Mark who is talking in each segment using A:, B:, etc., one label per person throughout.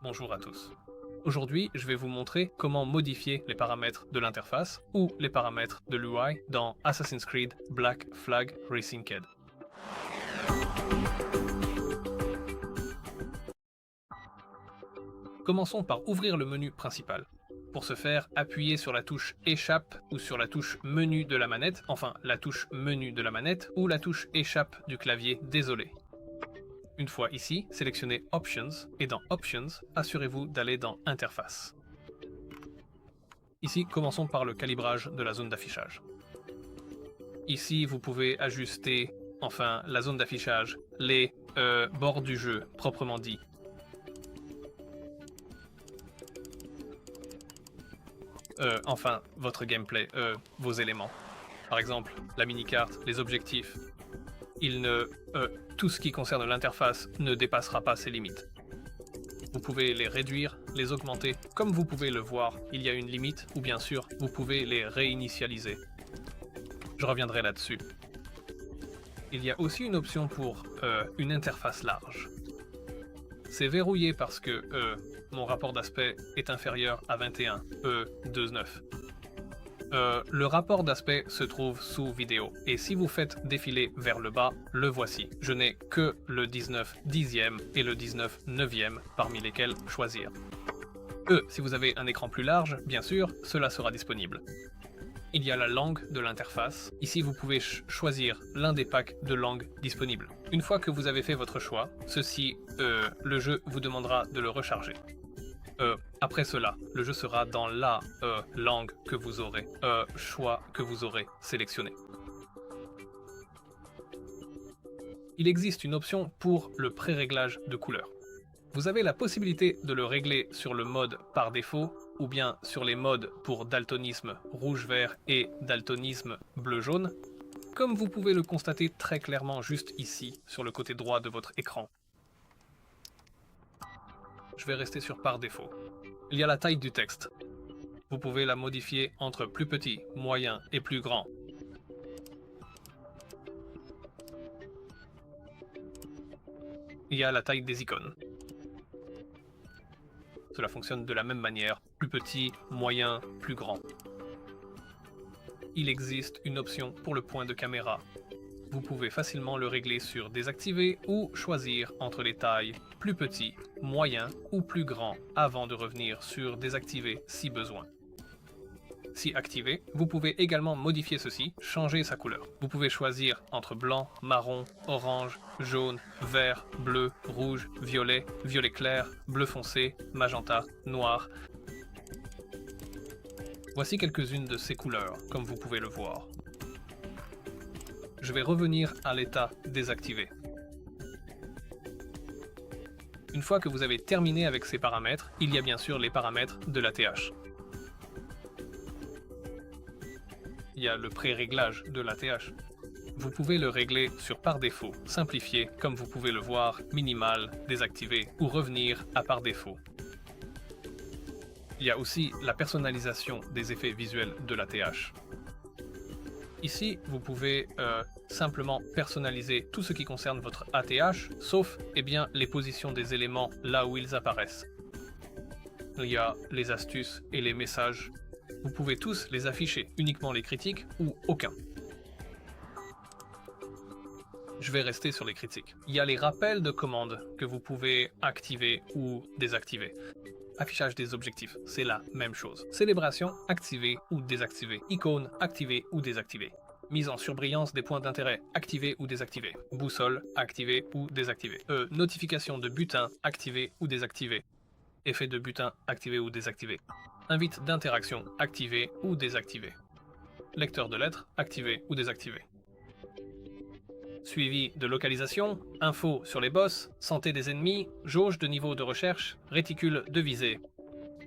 A: Bonjour à tous. Aujourd'hui, je vais vous montrer comment modifier les paramètres de l'interface ou les paramètres de l'UI dans Assassin's Creed Black Flag Resynced. Commençons par ouvrir le menu principal. Pour ce faire, appuyez sur la touche Échappe ou sur la touche Menu de la manette, enfin la touche Menu de la manette ou la touche Échappe du clavier, désolé. Une fois ici, sélectionnez Options et dans Options, assurez-vous d'aller dans Interface. Ici, commençons par le calibrage de la zone d'affichage. Ici, vous pouvez ajuster, enfin, la zone d'affichage, les bords du jeu, proprement dit. Enfin, votre gameplay, vos éléments. Par exemple, la mini-carte, les objectifs. Tout ce qui concerne l'interface ne dépassera pas ces limites. Vous pouvez les réduire, les augmenter. Comme vous pouvez le voir, il y a une limite, ou bien sûr, vous pouvez les réinitialiser. Je reviendrai là-dessus. Il y a aussi une option pour une interface large. C'est verrouillé parce que mon rapport d'aspect est inférieur à 21, 2.9. Le rapport d'aspect se trouve sous vidéo, et si vous faites défiler vers le bas, le voici. Je n'ai que le 19 dixième et le 19 neuvième parmi lesquels choisir. Si vous avez un écran plus large, bien sûr, cela sera disponible. Il y a la langue de l'interface. Ici, vous pouvez choisir l'un des packs de langues disponibles. Une fois que vous avez fait votre choix, le jeu vous demandera de le recharger. Après cela, le jeu sera dans la langue que vous aurez, choix que vous aurez sélectionné. Il existe une option pour le pré-réglage de couleurs. Vous avez la possibilité de le régler sur le mode par défaut ou bien sur les modes pour daltonisme rouge-vert et daltonisme bleu-jaune, comme vous pouvez le constater très clairement juste ici, sur le côté droit de votre écran. Je vais rester sur par défaut. Il y a la taille du texte. Vous pouvez la modifier entre plus petit, moyen et plus grand. Il y a la taille des icônes. Cela fonctionne de la même manière, plus petit, moyen, plus grand. Il existe une option pour le point de caméra. Vous pouvez facilement le régler sur désactiver ou choisir entre les tailles plus petit, moyen ou plus grand avant de revenir sur désactiver si besoin. Si activé, vous pouvez également modifier ceci, changer sa couleur. Vous pouvez choisir entre blanc, marron, orange, jaune, vert, bleu, rouge, violet, violet clair, bleu foncé, magenta, noir. Voici quelques-unes de ces couleurs, comme vous pouvez le voir. Je vais revenir à l'état désactivé. Une fois que vous avez terminé avec ces paramètres, il y a bien sûr les paramètres de l'ATH. Il y a le pré-réglage de l'ATH. Vous pouvez le régler sur par défaut, simplifié, comme vous pouvez le voir, minimal, désactivé, ou revenir à par défaut. Il y a aussi la personnalisation des effets visuels de l'ATH. Ici, vous pouvez simplement personnaliser tout ce qui concerne votre ATH, sauf les positions des éléments là où ils apparaissent. Il y a les astuces et les messages. Vous pouvez tous les afficher, uniquement les critiques ou aucun. Je vais rester sur les critiques. Il y a les rappels de commandes que vous pouvez activer ou désactiver. Affichage des objectifs, c'est la même chose. Célébration, activer ou désactiver. Icône, activer ou désactiver. Mise en surbrillance des points d'intérêt, activer ou désactiver. Boussole, activer ou désactiver. Notification de butin, activer ou désactiver. Effet de butin, activer ou désactiver. Invite d'interaction, activer ou désactiver. Lecteur de lettres, activer ou désactiver. Suivi de localisation, info sur les boss, santé des ennemis, jauge de niveau de recherche, réticule de visée.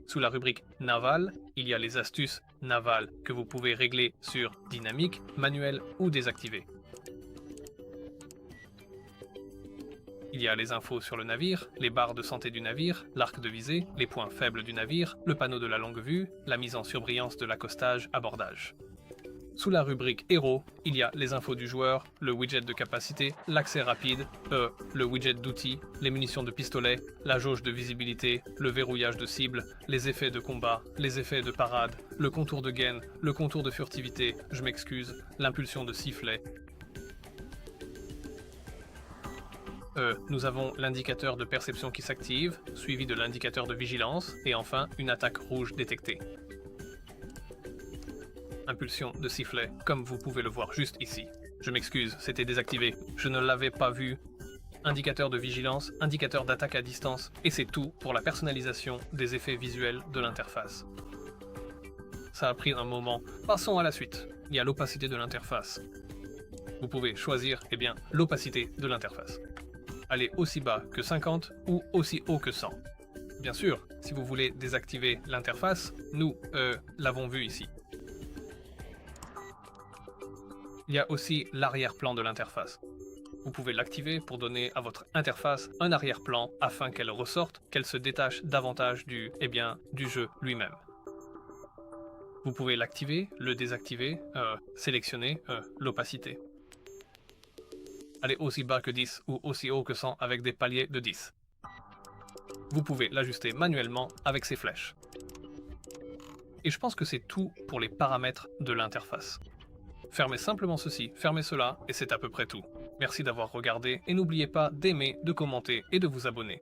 A: Sous la rubrique Naval, il y a les astuces navales que vous pouvez régler sur dynamique, manuel ou désactiver. Il y a les infos sur le navire, les barres de santé du navire, l'arc de visée, les points faibles du navire, le panneau de la longue vue, la mise en surbrillance de l'accostage abordage. Sous la rubrique Héros, il y a les infos du joueur, le widget de capacité, l'accès rapide, le widget d'outils, les munitions de pistolet, la jauge de visibilité, le verrouillage de cible, les effets de combat, les effets de parade, le contour de gaine, le contour de furtivité, je m'excuse, l'impulsion de sifflet. Nous avons l'indicateur de perception qui s'active, suivi de l'indicateur de vigilance, et enfin une attaque rouge détectée. Impulsion de sifflet, comme vous pouvez le voir juste ici. Je m'excuse, c'était désactivé, je ne l'avais pas vu. Indicateur de vigilance, indicateur d'attaque à distance, et c'est tout pour la personnalisation des effets visuels de l'interface. Ça a pris un moment, passons à la suite. Il y a l'opacité de l'interface. Vous pouvez choisir, l'opacité de l'interface. Aller aussi bas que 50 ou aussi haut que 100. Bien sûr, si vous voulez désactiver l'interface, nous l'avons vu ici. Il y a aussi l'arrière-plan de l'interface. Vous pouvez l'activer pour donner à votre interface un arrière-plan afin qu'elle ressorte, qu'elle se détache davantage du jeu lui-même. Vous pouvez l'activer, le désactiver, sélectionner l'opacité. Aller aussi bas que 10 ou aussi haut que 100 avec des paliers de 10. Vous pouvez l'ajuster manuellement avec ces flèches. Et je pense que c'est tout pour les paramètres de l'interface. Fermez simplement ceci, fermez cela, et c'est à peu près tout. Merci d'avoir regardé, et n'oubliez pas d'aimer, de commenter et de vous abonner.